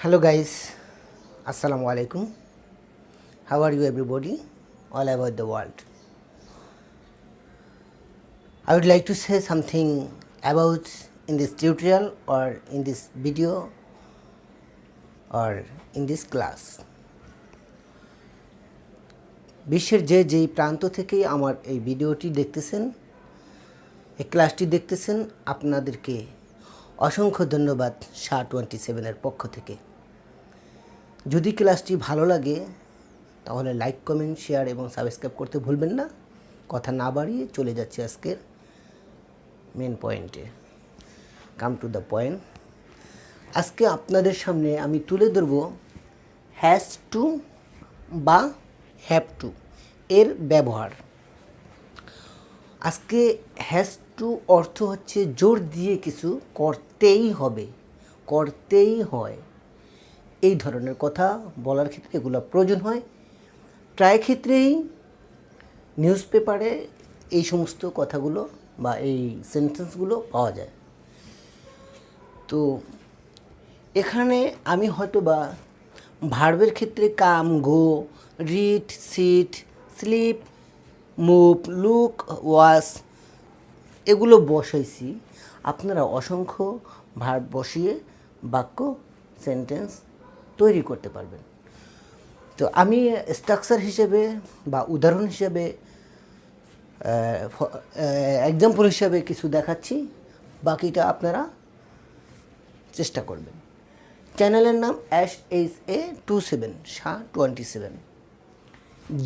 Hello guys, Assalamu alaikum. How are you everybody all over the world? I would like to say something about in this tutorial or in this video or in this class. বিশ্বের যেই প্রান্ত থেকেই আমার এই ভিডিওটি দেখতেছেন, এই ক্লাসটি দেখতেছেন, আপনাদেরকে অসংখ্য ধন্যবাদ SHA-27 এর পক্ষ থেকে। যদি ক্লাসটি ভালো লাগে তাহলে লাইক, কমেন্ট, শেয়ার এবং সাবস্ক্রাইব করতে ভুলবেন না। কথা না বাড়িয়ে চলে যাচ্ছি আজকের main point. Come to the point. আজকে আপনাদের সামনে আমি তুলে ধরব হ্যাজ টু বা হ্যাভ টু এর ব্যবহার। আজকে হ্যাজ টু অর্থ হচ্ছে জোর দিয়ে কিছু করতেই হবে, করতেই হয়, এই ধরনের কথা বলার ক্ষেত্রে এগুলো প্রয়োজন হয়। প্রায় ক্ষেত্রেই নিউজ পেপারে এই সমস্ত কথাগুলো বা এই সেন্টেন্সগুলো পাওয়া যায়। তো এখানে আমি হয়তো বা ভার্বের ক্ষেত্রে come, go, read, sit, sleep, move, look, watch এগুলো বসাইছি। আপনারা অসংখ্য ভার্ব বসিয়ে বাক্য, সেন্টেন্স তৈরি করতে পারবেন। তো আমি স্ট্রাকচার হিসেবে বা উদাহরণ হিসেবে এক্সাম্পল হিসেবে কিছু দেখাচ্ছি, বাকিটা আপনারা চেষ্টা করবেন। চ্যানেলের নাম SHA-27 SHA-27।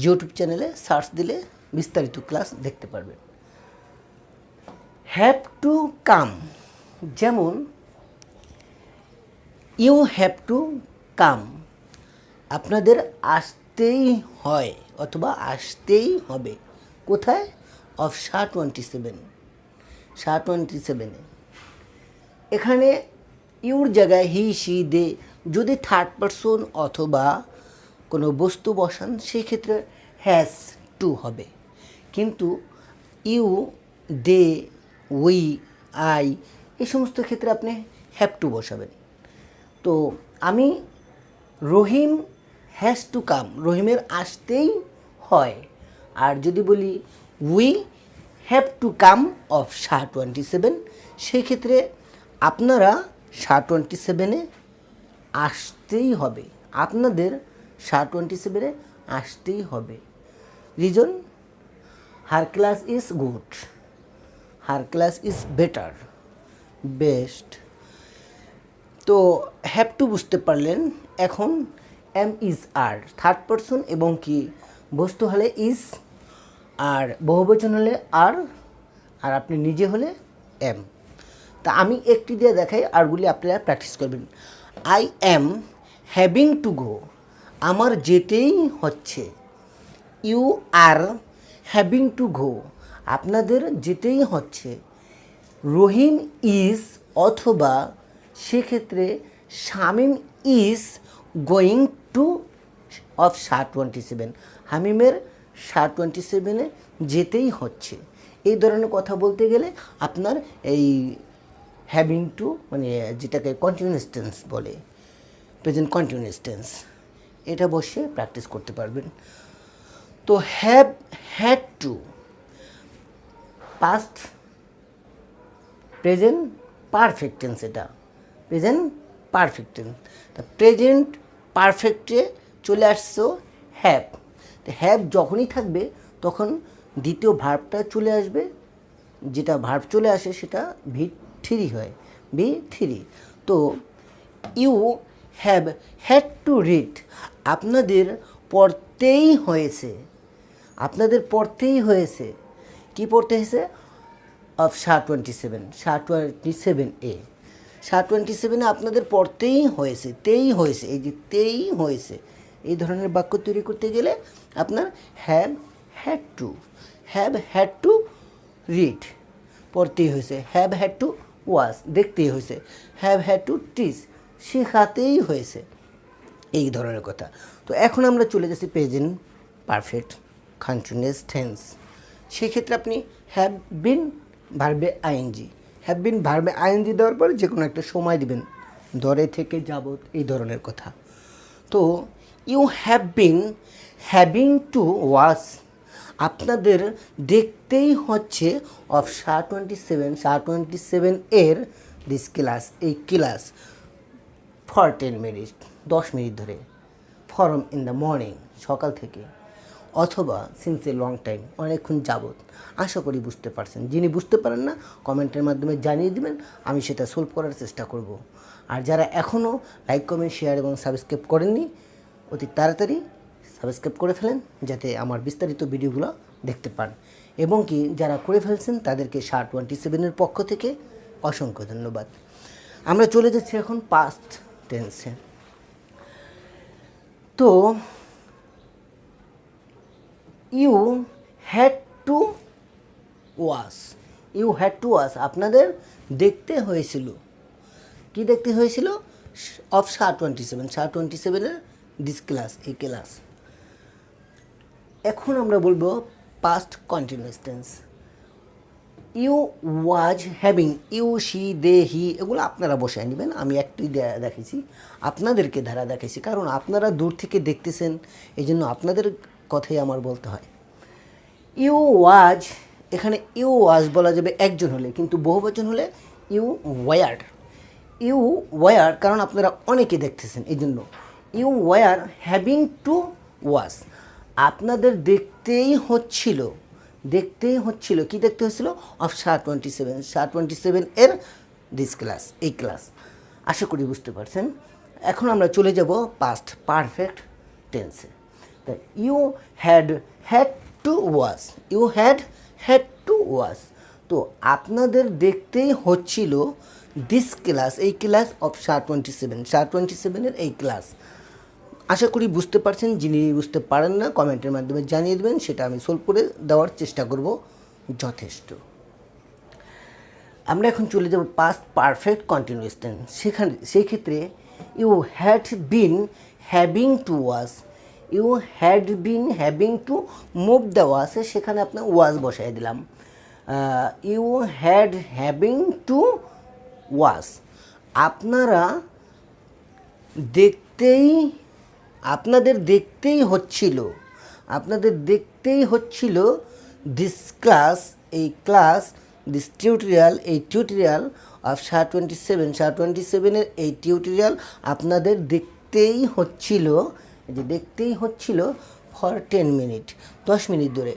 ইউটিউব চ্যানেলে সার্চ দিলে বিস্তারিত ক্লাস দেখতে পারবেন। হ্যাভ টু কাম, যেমন ইউ হ্যাভ টু কাম, আপনাদের আসতেই হয় অথবা আসতেই হবে। কোথায়? অফ SHA-27 SHA-27 এখানে ইউর জায়গায় হি, সি, দে যদি থার্ড পারসন অথবা কোনো বস্তু বসান সেই ক্ষেত্রে হ্যাজ টু হবে, কিন্তু ইউ, দে, উই, আই এই সমস্ত ক্ষেত্রে আপনি হ্যাভ টু বসাবেন। তো আমি রহিম হ্যাজ টু কাম, রহিমের আসতেই হয়। আর যদি বলি we have to come of SHA-27 সেই ক্ষেত্রে আপনারা SHA-27 আসতেই হবে, আপনাদের SHA-27 আসতেই হবে। Reason, her class is good, her class is better, best. তো হ্যাভ টু বুঝতে পারলেন। এখন am, is, are third person এবং কি বস্তু হলে ইজ, আর বহুবচন হলে আর, আর আপনি নিজে হলে এম। তা আমি একটি দিয়ে দেখাই, আরগুলি আপনারা প্র্যাকটিস করবেন। I am having to go, আমার যেতেই হচ্ছে। You are having to go, আপনাদের যেতেই হচ্ছে। রহিম ইজ অথবা সেক্ষেত্রে Shamim is going to of SHA-27, হামিমের SHA-27 যেতেই হচ্ছে। এই ধরনের কথা বলতে গেলে আপনার এই হ্যাভিং টু মানে যেটাকে কন্টিনিউয়াস টেন্স বলে, প্রেজেন্ট কন্টিনিউয়াস টেন্স, এটা বসে প্র্যাকটিস করতে পারবেন। তো have, had two past, present perfect tense, এটা প্রেজেন্ট পারফেক্ট টেন্স। তা প্রেজেন্ট পারফেক্টে চলে আসছো হ্যাভ। তো হ্যাভ যখনই থাকবে তখন দ্বিতীয় ভার্বটা চলে আসবে, যেটা ভার্ব চলে আসে সেটা V3 হয়, V3। তো you have had to read, আপনাদের পড়তেই হয়েছে, আপনাদের পড়তেই হয়েছে। কি পড়তে হয়েছে? অফ SHA-27 SHA-27 SHA-27 আপনাদের পড়তেই হয়েছে, তেই হয়েছে, এই যে তেই হয়েছে, এই ধরনের বাক্য তৈরি করতে গেলে আপনার have had two, have had to read পড়তেই হয়েছে, হ্যাভ হ্যাড টু ওয়াচ দেখতেই হয়েছে, হ্যাভ হ্যাড টু টিচ শেখাতেই হয়েছে, এই ধরনের কথা। তো এখন আমরা চলে যাচ্ছি প্রেজেন্ট পারফেক্ট কন্টিনিউয়াস টেন্স। সেক্ষেত্রে আপনি হ্যাভ বিন ভার্বে আইএনজি, হ্যাভ বিন ভার্বে আইএনজি দেওয়ার পরে যে কোনো একটা সময় দিবেন, ধরে থেকে যাবত, এই ধরনের কথা। তো you have been having to watch, আপনাদের দেখতেই হচ্ছে অফ SHA-27 এর দিস ক্লাস, এই ক্লাস ফর 10 মিনিট, 10 মিনিট ধরে, ফরম ইন দ্য মর্নিং, সকাল থেকে, অথবা সিন্স এ লং টাইম, অনেকক্ষণ যাবত। আশা করি বুঝতে পারছেন। যিনি বুঝতে পারেন না কমেন্টের মাধ্যমে জানিয়ে দেবেন, আমি সেটা সলভ করার চেষ্টা করব। আর যারা এখনও লাইক, কমেন্ট, শেয়ার এবং সাবস্ক্রাইব করেননি, অতি তাড়াতাড়ি সাবস্ক্রাইব করে ফেলেন, যাতে আমার বিস্তারিত ভিডিওগুলো দেখতে পান। এবং কি যারা করে ফেলছেন তাদেরকে SHA-27 পক্ষ থেকে অসংখ্য ধন্যবাদ। আমরা চলে যাচ্ছি এখন পাস্ট টেন্সে। তো you had to watch, you had to watch, আপনাদের দেখতে হয়েছিল। কি দেখতে হয়েছিল? অফ SHA-27 দিস ক্লাস, এই ক্লাস। এখন আমরা বলবো past continuous tense. You was having, you, she, they, he, এগুলো আপনারা বসায় নেবেন। আমি একটি দেখেছি, আপনাদেরকে ধারা দেখেছি, কারণ আপনারা দূর থেকে দেখতেছেন, এই জন্য আপনাদের কথাই আমার বলতে হয়। ইউ ওয়াজ, এখানে ইউ ওয়াজ বলা যাবে একজন হলে, কিন্তু বহুবচন হলে ইউ ওয়ার। ইউ ওয়ার, কারণ আপনারা অনেকে দেখতেছেন, এই জন্য you were having to watch, আপনাদের দেখতেই হচ্ছিল, দেখতেই হচ্ছিল। কি দেখতে হচ্ছিল? অফ SHA-27 এর দিস ক্লাস, এই ক্লাস। আশা করি বুঝতে পারছেন। এখন আমরা চলে যাব পাস্ট পারফেক্ট টেন্সে। You had to watch, you had to watch, তো আপনাদের দেখতেই হচ্ছিল দিস ক্লাস, এই ক্লাস অফ SHA-27 এর এই ক্লাস। আশা করি বুঝতে পারছেন। যিনি বুঝতে পারেন না কমেন্টের মাধ্যমে জানিয়ে দেবেন, সেটা আমি সলভ করে দেওয়ার চেষ্টা করব যথেষ্ট। আমরা এখন চলে যাব পাস্ট পারফেক্ট কন্টিনিউয়াস টেন্স। সেই ক্ষেত্রে you had been having to watch, you had been having to move দেওয়া আছে, সেখানে আপনার ওয়াজ বসাই দিলাম। You had having to watch, আপনারা আপনাদের দেখতেই হচ্ছিল দিস ক্লাস, এই ক্লাস, দিস টিউটোরিয়াল, এই টিউটোরিয়াল অফ SHA-27 এর এই টিউটোরিয়াল আপনাদের দেখতেই হচ্ছিল ফর 10 মিনিট, 10 মিনিট ধরে,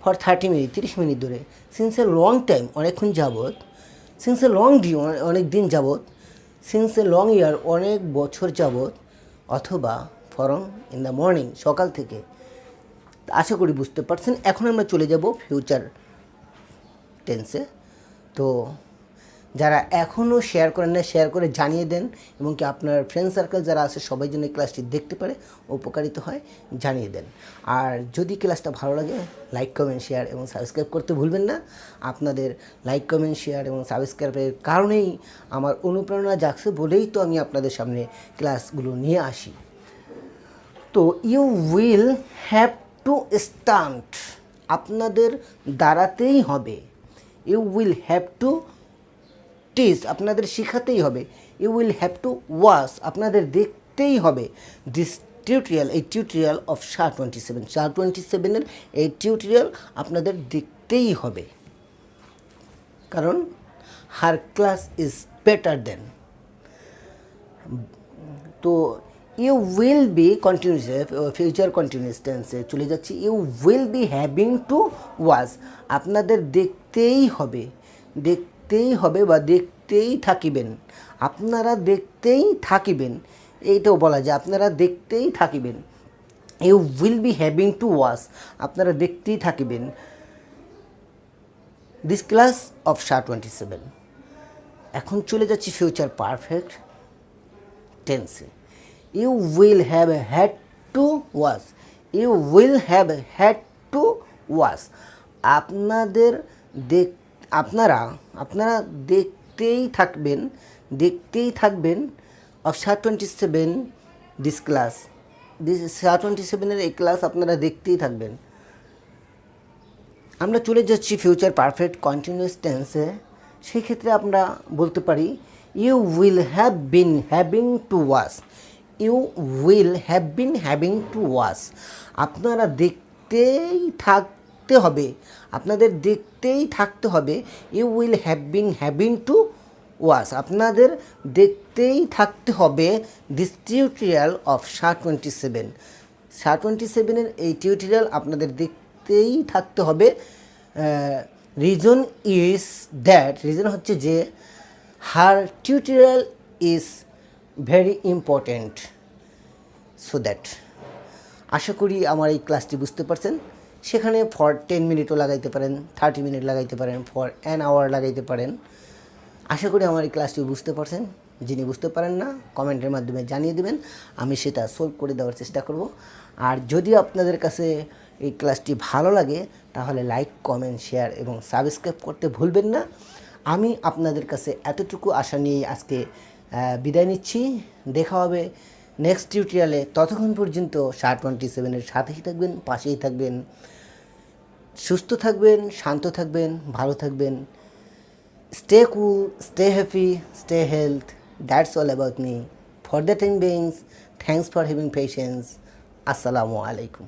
ফর 30 মিনিট, 30 মিনিট ধরে, সিন্স এ লং টাইম, অনেকক্ষণ যাবত, সিন্স এ লং ডে, অনেক দিন যাবত, সিন্স এ লং ইয়ার, অনেক বছর যাবত, অথবা ফরম ইন দ্য মর্নিং, সকাল থেকে। আশা করি বুঝতে পারছেন। এখন আমরা চলে যাব ফিউচার টেন্সে। তো যারা এখনও শেয়ার করেন না, শেয়ার করে জানিয়ে দেন, এবং কি আপনার ফ্রেন্ড সার্কেল যারা আছে সবাই যেন এই ক্লাসটি দেখতে পারে, উপকারিত হয়, জানিয়ে দেন। আর যদি ক্লাসটা ভালো লাগে, লাইক, কমেন্ট, শেয়ার এবং সাবস্ক্রাইব করতে ভুলবেন না। আপনাদের লাইক, কমেন্ট, শেয়ার এবং সাবস্ক্রাইবের কারণেই আমার অনুপ্রেরণা জাগছে, বলেই তো আমি আপনাদের সামনে ক্লাসগুলো নিয়ে আসি। তো you will have to stand, আপনাদের দাঁড়াতেই হবে। You will have to teach, আপনাদের শেখাতেই হবে। You will have to watch, আপনাদের দেখতেই হবে। দিস টিউটোরিয়াল, এই টিউটোরিয়াল অফ SHA-27 এর এই টিউটোরিয়াল আপনাদের দেখতেই হবে, কারণ her class is better than. তো you will be continuous, future continuous টেন্সে চলে যাচ্ছি। You will be having to watch, আপনাদের দেখতেই হবে বা দেখতেই থাকিবেন, আপনারা দেখতেই থাকিবেন, এইটাও বলা যায়, আপনারা দেখতেই থাকিবেন। You will be having to watch, আপনারা দেখতেই থাকিবেন দিস ক্লাস অফ SHA-27। এখন চলে যাচ্ছি ফিউচার পারফেক্ট টেন্সে। You will have had to watch, you will have had to watch, আপনারা দেখতেই থাকবেন of SHA-27 this class, SHA-27 এর এই ক্লাস আপনারা দেখতেই থাকবেন। আমরা চলে যাচ্ছি ফিউচার পারফেক্ট কন্টিনিউয়াস টেন্সে। সেই ক্ষেত্রে আমরা বলতে পারি you will have been having to watch, you will have been having to watch, আপনারা দেখতেই থাকতে হবে, আপনাদের দেখতেই থাকতে হবে। You will have been having to watch, আপনাদের দেখতেই থাকতে হবে দিস টিউটোরিয়াল অফ SHA-27। SHA-27-এর এই টিউটোরিয়াল আপনাদের দেখতেই থাকতে হবে। রিজন ইজ দ্যাট, রিজন হচ্ছে যে her tutorial is very important, so that. আশা করি আমার এই ক্লাসটি বুঝতে পারছেন। সেখানে ফর 10 মিনিটও লাগাইতে পারেন, 30 মিনিট লাগাইতে পারেন, ফর অ্যান আওয়ার লাগাইতে পারেন। আশা করি আমার এই ক্লাসটি বুঝতে পারছেন। যিনি বুঝতে পারেন না কমেন্টের মাধ্যমে জানিয়ে দেবেন, আমি সেটা সলভ করে দেওয়ার চেষ্টা করব। আর যদি আপনাদের কাছে এই ক্লাসটি ভালো লাগে তাহলে লাইক, কমেন্ট, শেয়ার এবং সাবস্ক্রাইব করতে ভুলবেন না। আমি আপনাদের কাছে এতটুকু আশা নিয়েই আজকে বিদায় নিচ্ছি। দেখা হবে নেক্সট টিউটোরিয়ালে। ততক্ষণ পর্যন্ত SHA-27-এর সাথেই থাকবেন, পাশেই থাকবেন, সুস্থ থাকবেন, শান্ত থাকবেন, ভালো থাকবেন। Stay cool, stay happy, stay health. That's all about me. For the time being, thanks for having patience. Assalamu alaikum.